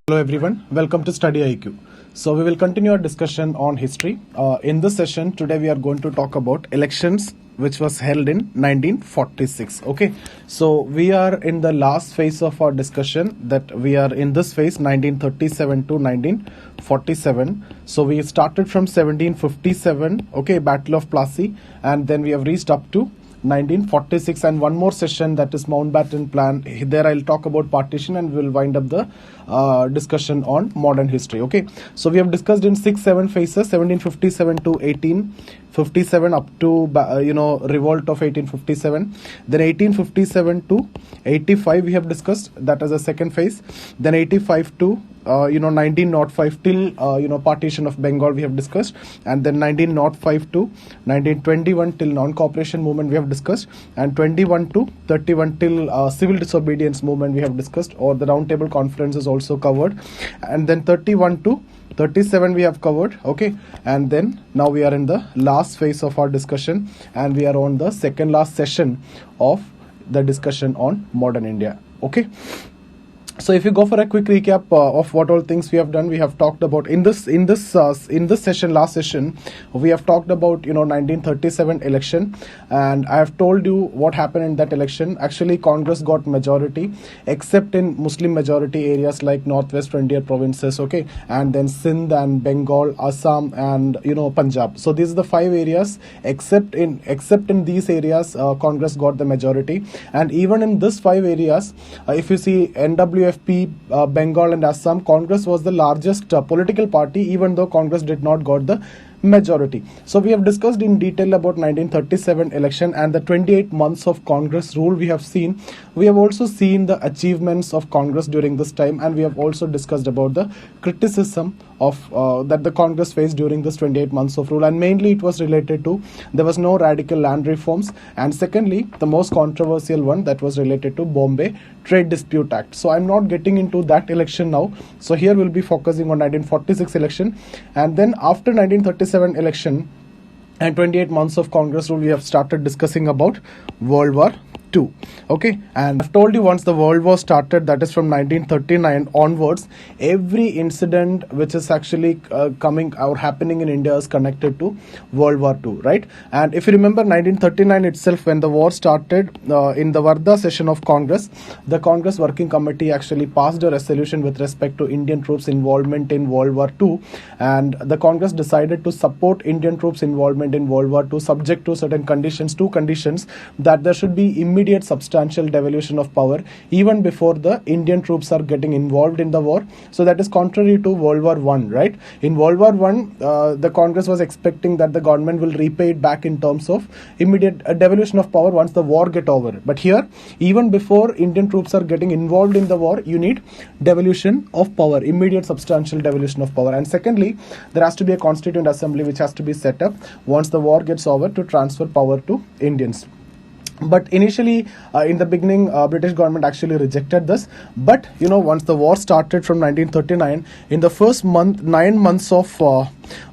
Hello everyone, welcome to StudyIQ. So we will continue our discussion on history. In this session today we are going to talk about elections which was held in 1946. Okay, so we are in the last phase of our discussion, that we are in this phase 1937 to 1947. So we started from 1757, okay, Battle of Plassey, and then we have reached up to 1946, and one more session, that is Mountbatten Plan. There I'll talk about partition and we'll wind up the discussion on modern history. Okay, so we have discussed in 6-7 phases: 1757 to 1857 up to revolt of 1857. Then 1857 to 85 we have discussed, that is the second phase. Then 85 to 1905 till partition of Bengal we have discussed, and then 1905 to 1921 till non-cooperation movement we have discussed, and 21 to 31 till civil disobedience movement we have discussed, or the round table conference is also covered, and then 31 to 37 we have covered. Okay, and then now we are in the last phase of our discussion, and we are on the second last session of the discussion on modern India. Okay, so if you go for a quick recap of what all things we have done, we have talked about in this session, last session, we have talked about 1937 election, and I have told you what happened in that election. Actually, Congress got majority, except in Muslim majority areas like Northwest Frontier provinces, okay, and then Sindh and Bengal, Assam, and Punjab. So these are the 5 areas. Except in these areas, Congress got the majority, and even in this 5 areas, if you see NWFP, Bengal and Assam, Congress was the largest political party, even though Congress did not got the majority. So we have discussed in detail about 1937 election and the 28 months of Congress rule we have seen. We have also seen the achievements of Congress during this time, and we have also discussed about the criticism of that the Congress faced during this 28 months of rule, and mainly it was related to there was no radical land reforms, and secondly the most controversial one, that was related to Bombay Trade Dispute Act. So I'm not getting into that election now. So here we'll be focusing on 1946 election, and then after 1937 election and 28 months of Congress rule, we have started discussing about World War II. Okay, and I've told you, once the World War started, that is from 1939 onwards, every incident which is actually coming or happening in India is connected to World War II, right? And if you remember 1939 itself, when the war started, in the Varda session of Congress, the Congress Working Committee actually passed a resolution with respect to Indian troops involvement in World War II, and the Congress decided to support Indian troops involvement in World War II subject to certain conditions, 2 conditions: that there should be immediate substantial devolution of power even before the Indian troops are getting involved in the war. So that is contrary to World War I, right? In World War I, the Congress was expecting that the government will repay it back in terms of immediate devolution of power once the war get over. But here, even before Indian troops are getting involved in the war, you need devolution of power, immediate substantial devolution of power. And secondly, there has to be a constituent assembly which has to be set up once the war gets over to transfer power to Indians. But initially, in the beginning, British government actually rejected this. But once the war started from 1939, in the first 9 months of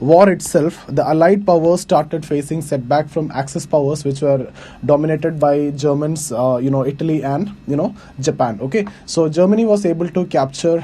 war itself, the Allied powers started facing setback from Axis powers, which were dominated by Germans, Italy and Japan. Okay, so Germany was able to capture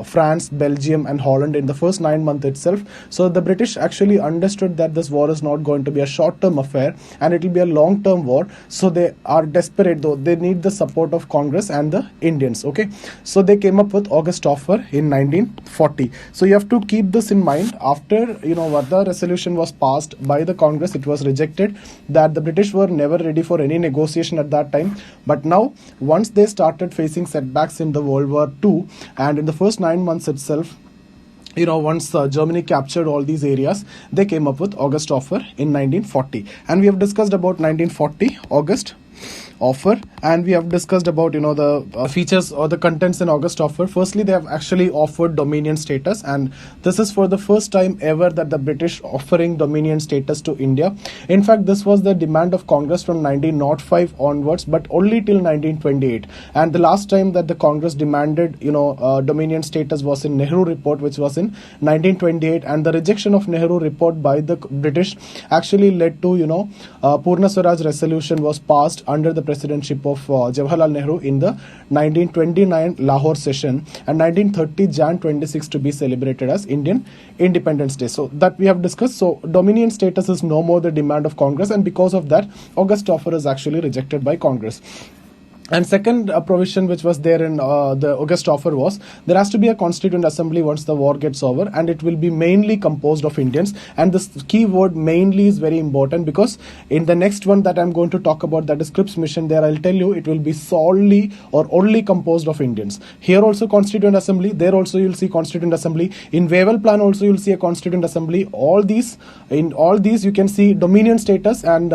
France, Belgium, and Holland in the first 9 months itself. So the British actually understood that this war is not going to be a short-term affair, and it will be a long-term war. So they are desperate, though they need the support of Congress and the Indians. Okay, so they came up with August offer in 1940. So you have to keep this in mind. After Varda resolution was passed by the Congress, it was rejected, that the British were never ready for any negotiation at that time. But now, once they started facing setbacks in the World War II, and in the first 9 months itself, once Germany captured all these areas, they came up with August offer in 1940. And we have discussed about 1940 August offer, and we have discussed about the features or the contents in August offer. Firstly, they have actually offered dominion status, and this is for the first time ever that the British offering dominion status to India. In fact, this was the demand of Congress from 1905 onwards, but only till 1928. And the last time that the Congress demanded dominion status was in Nehru report, which was in 1928, and the rejection of Nehru report by the British actually led to Purna Swaraj resolution was passed under the presidentship of Jawaharlal Nehru in the 1929 Lahore session, and 1930 Jan 26 to be celebrated as Indian Independence Day. So that we have discussed. So dominion status is no more the demand of Congress, and because of that, August offer is actually rejected by Congress. And second provision which was there in the August offer was there has to be a constituent assembly once the war gets over, and it will be mainly composed of Indians. And this key word mainly is very important, because in the next one that I'm going to talk about, that is Crips Mission, there I'll tell you it will be solely or only composed of Indians. Here also constituent assembly, there also you'll see constituent assembly. In Wavell Plan also you'll see a constituent assembly. In all these you can see dominion status and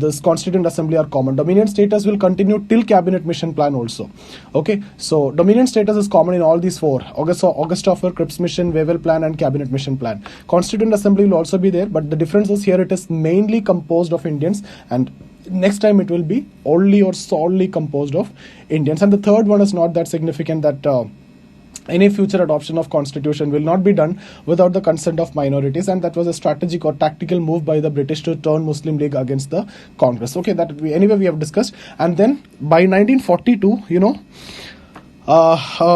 this constituent assembly are common. Dominion status will continue till cabinet mission plan also. Okay, so dominion status is common in all these four: August offer, Crips Mission, Wavell Plan, and cabinet mission plan. Constituent assembly will also be there, but the difference is here it is mainly composed of Indians, and next time it will be only or solely composed of Indians. And the third one is not that significant, that any future adoption of constitution will not be done without the consent of minorities, and that was a strategic or tactical move by the British to turn Muslim League against the Congress. Okay, anyway we have discussed. And then by 1942,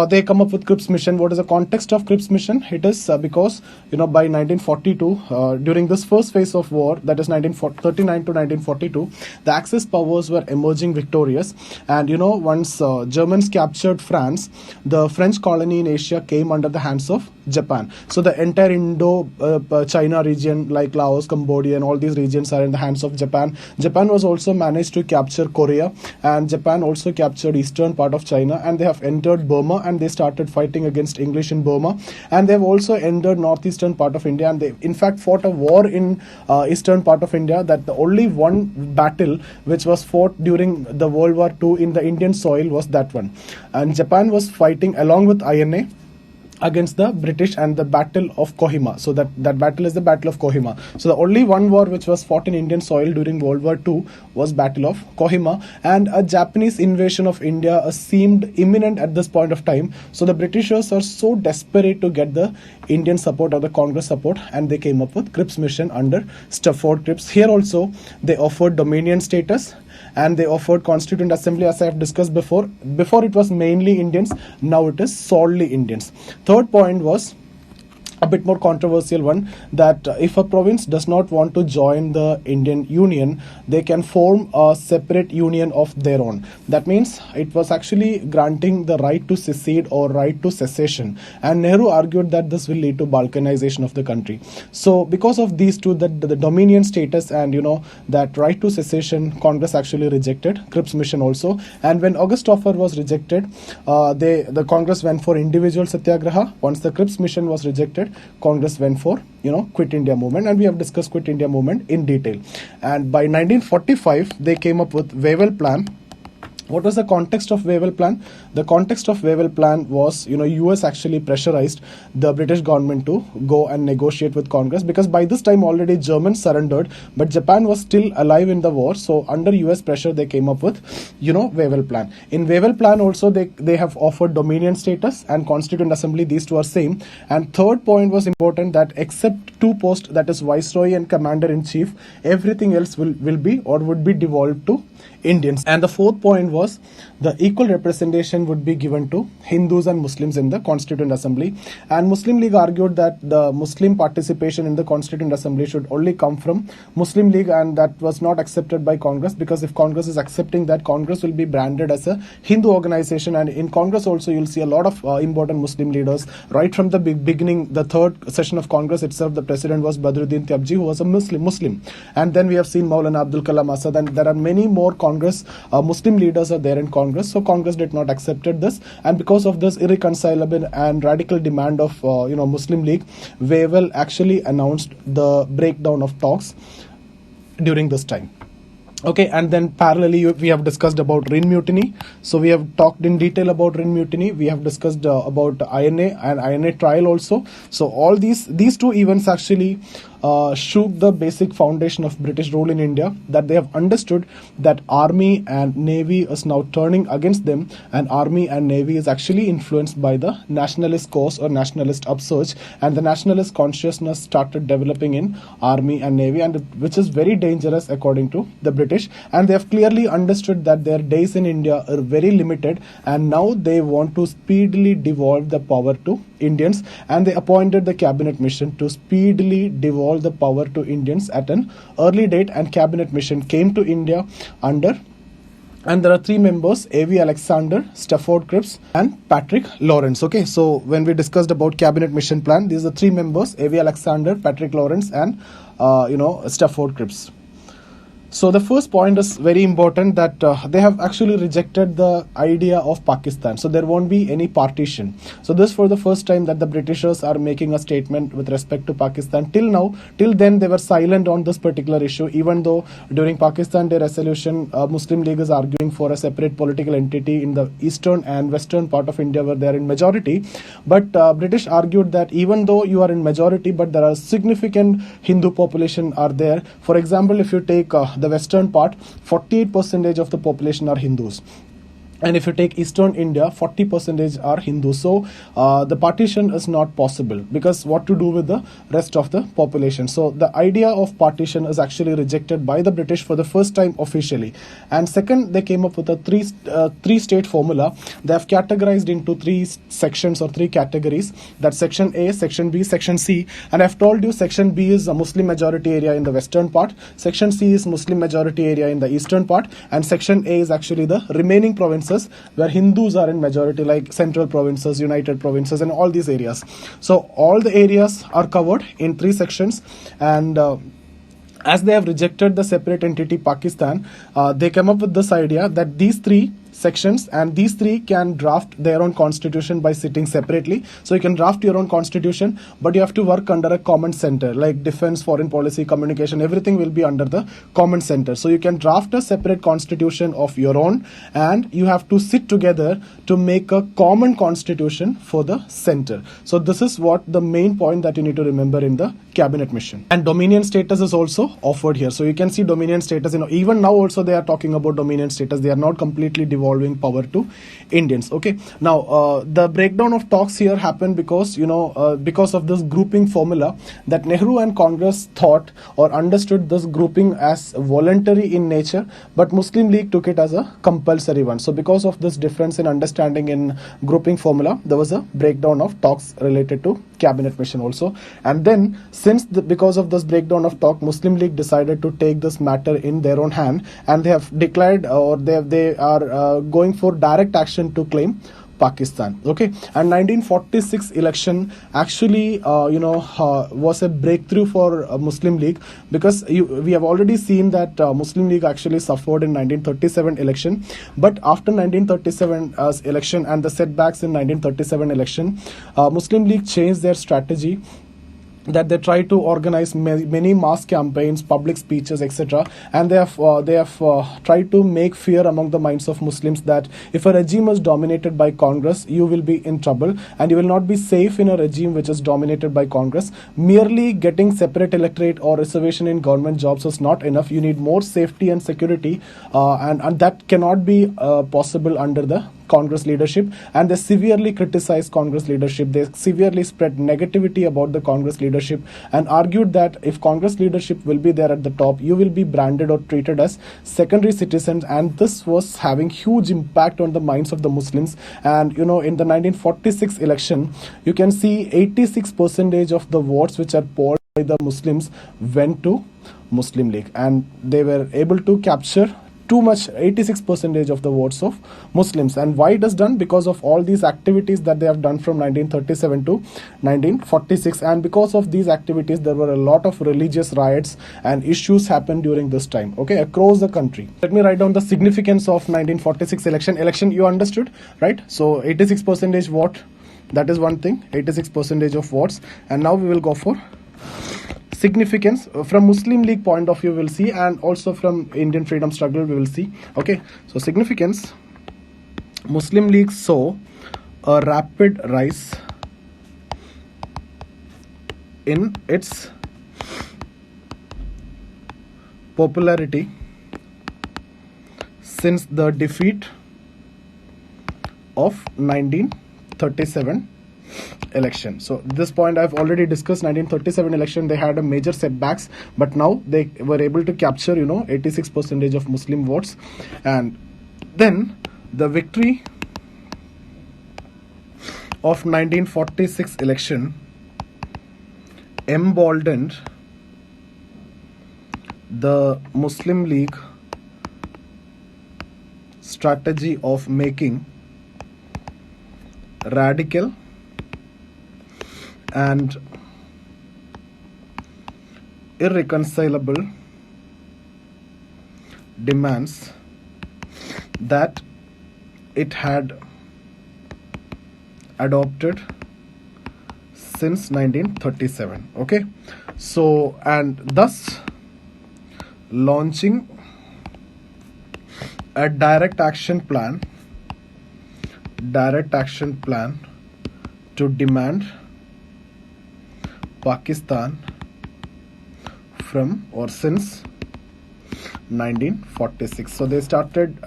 they come up with Crips Mission. What is the context of Crips Mission? It is because by 1942, during this first phase of war, that is 1939 to 1942, the Axis powers were emerging victorious, and once Germans captured France, the French colony in Asia came under the hands of Japan. So the entire Indo-China region, like Laos, Cambodia, and all these regions are in the hands of Japan. Japan was also managed to capture Korea, and Japan also captured eastern part of China, and they have entered Burma, and they started fighting against English in Burma, and they've also entered northeastern part of India, and they in fact fought a war in eastern part of India. That the only one battle which was fought during the World War II in the Indian soil was that one, and Japan was fighting along with INA against the British and the Battle of Kohima. So that battle is the Battle of Kohima. So the only one war which was fought in Indian soil during World War II was Battle of Kohima, and a Japanese invasion of India seemed imminent at this point of time. So the Britishers are so desperate to get the Indian support or the Congress support, and they came up with Crips Mission under Stafford Cripps. Here also they offered dominion status, and they offered constituent assembly, as I have discussed before. Before it was mainly Indians, now it is solely Indians. Third point was a bit more controversial one, that if a province does not want to join the Indian Union, they can form a separate union of their own. That means it was actually granting the right to secede or right to secession, and Nehru argued that this will lead to balkanization of the country. So because of these two, the dominion status and that right to secession, Congress actually rejected Crips Mission also. And when August offer was rejected, the Congress went for individual satyagraha. Once the Crips Mission was rejected, Congress went for Quit India movement, and we have discussed Quit India movement in detail. And by 1945 they came up with Wavell Plan. What was the context of Wavell Plan? The context of Wavell Plan was, US actually pressurized the British government to go and negotiate with Congress, because by this time already Germans surrendered, but Japan was still alive in the war. So under US pressure, they came up with, Wavell Plan. In Wavell Plan also, they have offered dominion status and constituent assembly. These two are same. And third point was important, that except two posts, that is Viceroy and Commander-in-Chief, everything else will be or would be devolved to Indians. And the fourth point was the equal representation would be given to Hindus and Muslims in the Constituent Assembly. And Muslim League argued that the Muslim participation in the Constituent Assembly should only come from Muslim League, and that was not accepted by Congress, because if Congress is accepting that, Congress will be branded as a Hindu organization. And in Congress also you'll see a lot of important Muslim leaders. Right from the beginning, the third session of Congress itself, the president was Badruddin Tyabji, who was a Muslim. And then we have seen Maulana Abdul Kalam Azad, and there are many more Congress Muslim leaders are there in Congress. So Congress did not accepted this, and because of this irreconcilable and radical demand of Muslim League, Wavell actually announced the breakdown of talks during this time. Okay, and then parallelly we have discussed about Rhine Mutiny. So we have talked in detail about Rhine Mutiny. We have discussed about INA and INA trial also. So all these two events actually shook the basic foundation of British rule in India, that they have understood that army and navy is now turning against them, and army and navy is actually influenced by the nationalist cause or nationalist upsurge, and the nationalist consciousness started developing in army and navy, and which is very dangerous according to the British. And they have clearly understood that their days in India are very limited, and now they want to speedily devolve the power to Indians, and they appointed the cabinet mission to speedily devolve the power to Indians at an early date. And cabinet mission came to India under, and there are three members: A.V. Alexander, Stafford Cripps, and Patrick Lawrence. Okay, so when we discussed about cabinet mission plan, these are three members: A.V. Alexander, Patrick Lawrence, and Stafford Cripps. So the first point is very important, that they have actually rejected the idea of Pakistan. So there won't be any partition. So this for the first time that the Britishers are making a statement with respect to Pakistan. Till then they were silent on this particular issue, even though during Pakistan Day resolution, Muslim League is arguing for a separate political entity in the eastern and western part of India where they are in majority. But British argued that even though you are in majority, but there are significant Hindu population are there. For example, if you take the western part, 48% of the population are Hindus. And if you take eastern India, 40% are Hindus. So the partition is not possible, because what to do with the rest of the population? So the idea of partition is actually rejected by the British for the first time officially. And second, they came up with a three-state formula. They have categorized into three sections or three categories. That's section A, section B, section C. And I've told you section B is a Muslim majority area in the western part. Section C is Muslim majority area in the eastern part. And section A is actually the remaining provinces where Hindus are in majority, like central provinces, united provinces, and all these areas. So all the areas are covered in three sections. And as they have rejected the separate entity Pakistan, they came up with this idea that these three sections and these three can draft their own constitution by sitting separately. So you can draft your own constitution, but you have to work under a common center, like defense, foreign policy, communication, everything will be under the common center. So you can draft a separate constitution of your own, and you have to sit together to make a common constitution for the center. So this is what the main point that you need to remember in the cabinet mission. And dominion status is also offered here. So you can see dominion status, even now also they are talking about dominion status. They are not completely devolving power to Indians. Okay, now the breakdown of talks here happened because because of this grouping formula, that Nehru and Congress thought or understood this grouping as voluntary in nature, but Muslim League took it as a compulsory one. So because of this difference in understanding in grouping formula, there was a breakdown of talks related to cabinet mission also. And then because of this breakdown of talk, Muslim League decided to take this matter in their own hand, and they have declared or they are going for direct action to claim Pakistan. Okay, and 1946 election actually was a breakthrough for Muslim League, because we have already seen that Muslim League actually suffered in 1937 election, but after 1937 election and the setbacks in 1937 election, Muslim League changed their strategy, that they try to organize many mass campaigns, public speeches, etc. And they have tried to make fear among the minds of Muslims that if a regime is dominated by Congress, you will be in trouble, and you will not be safe in a regime which is dominated by Congress. Merely getting separate electorate or reservation in government jobs is not enough. You need more safety and security, and that cannot be possible under the Congress leadership. And they severely criticized Congress leadership. They severely spread negativity about the Congress leadership and argued that if Congress leadership will be there at the top, you will be branded or treated as secondary citizens. And this was having huge impact on the minds of the Muslims. And in the 1946 election, you can see 86% of the votes which are polled by the Muslims went to Muslim League, and they were able to capture too much, 86% of the votes of Muslims. And why it is done? Because of all these activities that they have done from 1937 to 1946. And because of these activities, there were a lot of religious riots and issues happened during this time, okay, across the country. Let me write down the significance of 1946 election. You understood, right? So 86% vote, that is one thing, 86% of votes. And now we will go for significance from Muslim League point of view, we'll see, and also from Indian freedom struggle we will see. Okay, so significance: Muslim League saw a rapid rise in its popularity since the defeat of 1937 election. So this point I've already discussed. 1937 election, they had a major setbacks, but now they were able to capture 86% of Muslim votes. And then the victory of 1946 election emboldened the Muslim League strategy of making radical and irreconcilable demands that it had adopted since 1937. Okay, so and thus launching a direct action plan to demand Pakistan from or since 1946. So they started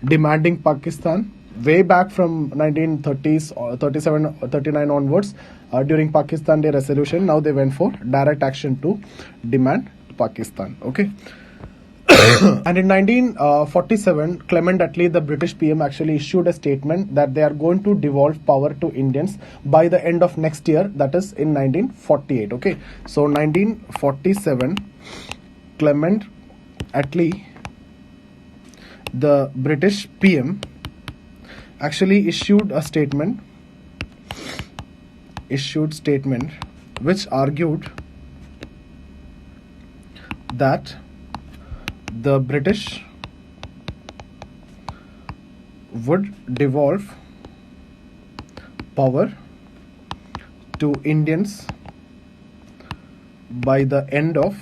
demanding Pakistan way back from 1930s or 37 39 onwards during Pakistan Day resolution. Now they went for direct action to demand Pakistan. Okay. And in 1947, Clement Attlee, the British PM, actually issued a statement that they are going to devolve power to Indians by the end of next year, that is in 1948. Okay, so 1947, Clement Attlee, the British PM, actually issued statement which argued that the British would devolve power to Indians by the end of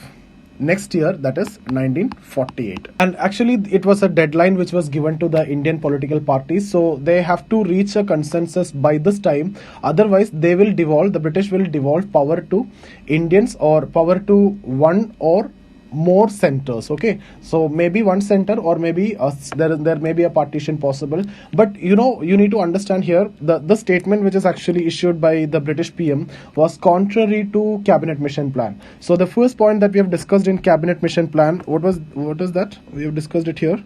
next year, that is 1948. And actually it was a deadline which was given to the Indian political parties, so they have to reach a consensus by this time, otherwise the British will devolve power to Indians or power to one or more centers. Okay, so maybe one center or maybe there may be a partition possible, but you need to understand here the statement which is actually issued by the British PM was contrary to cabinet mission plan. So the first point that we have discussed in cabinet mission plan, what is that? We have discussed it here,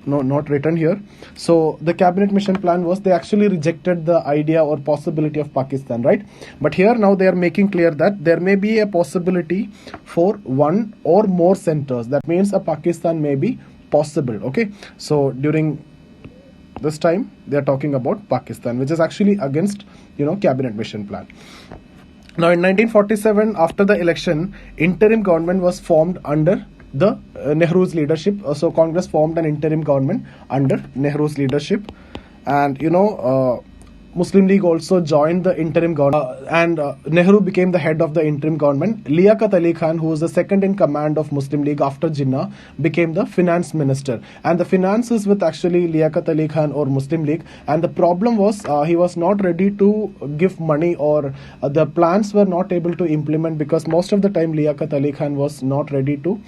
no, not written here. So the cabinet mission plan was they actually rejected the idea or possibility of Pakistan, right? But here now they are making clear that there may be a possibility for one or more centers. That means a Pakistan may be possible. Okay, so during this time they are talking about Pakistan, which is actually against cabinet mission plan. Now in 1947, after the election, interim government was formed under the Nehru's leadership. So Congress formed an interim government under Nehru's leadership, and Muslim League also joined the interim government, and Nehru became the head of the interim government. Liaquat Ali Khan, who was the second in command of Muslim League after Jinnah, became the finance minister. And the finances with actually Liaquat Ali Khan or Muslim League. And the problem was he was not ready to give money, or the plans were not able to implement, because most of the time Liaquat Ali Khan was not ready to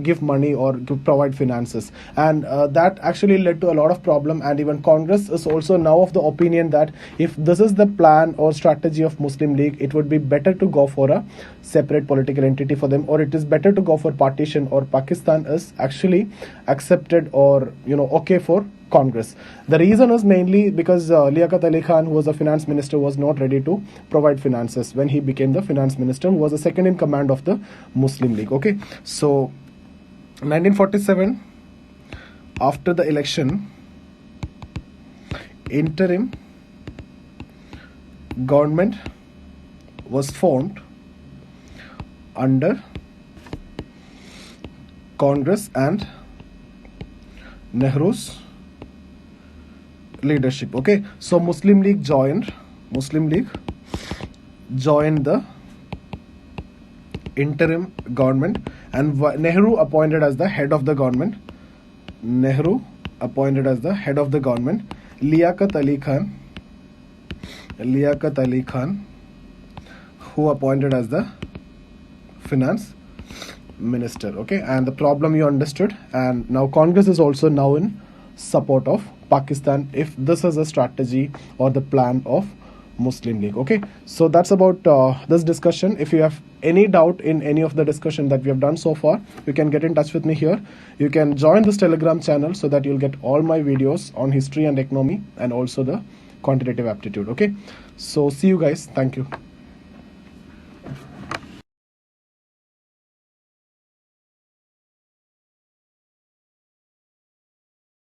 give money or to provide finances. And that actually led to a lot of problem. And even Congress is also now of the opinion that if this is the plan or strategy of Muslim League, it would be better to go for a separate political entity for them, or it is better to go for partition, or Pakistan is actually accepted or okay for Congress. The reason is mainly because Liaquat Ali Khan, who was a finance minister, was not ready to provide finances when he became the finance minister, who was the second in command of the Muslim League. Okay, so 1947, after the election, interim government was formed under Congress and Nehru's leadership. Okay, so Muslim League joined the interim government, and Nehru appointed as the head of the government. Liaquat Ali Khan, who appointed as the finance minister. Okay, and the problem you understood, and now Congress is also now in support of Pakistan if this is a strategy or the plan of Muslim League. Okay, so that's about this discussion. If you have any doubt in any of the discussion that we have done so far, you can get in touch with me here. You can join this Telegram channel so that you'll get all my videos on history and economy and also the quantitative aptitude. Okay, so see you guys. Thank you.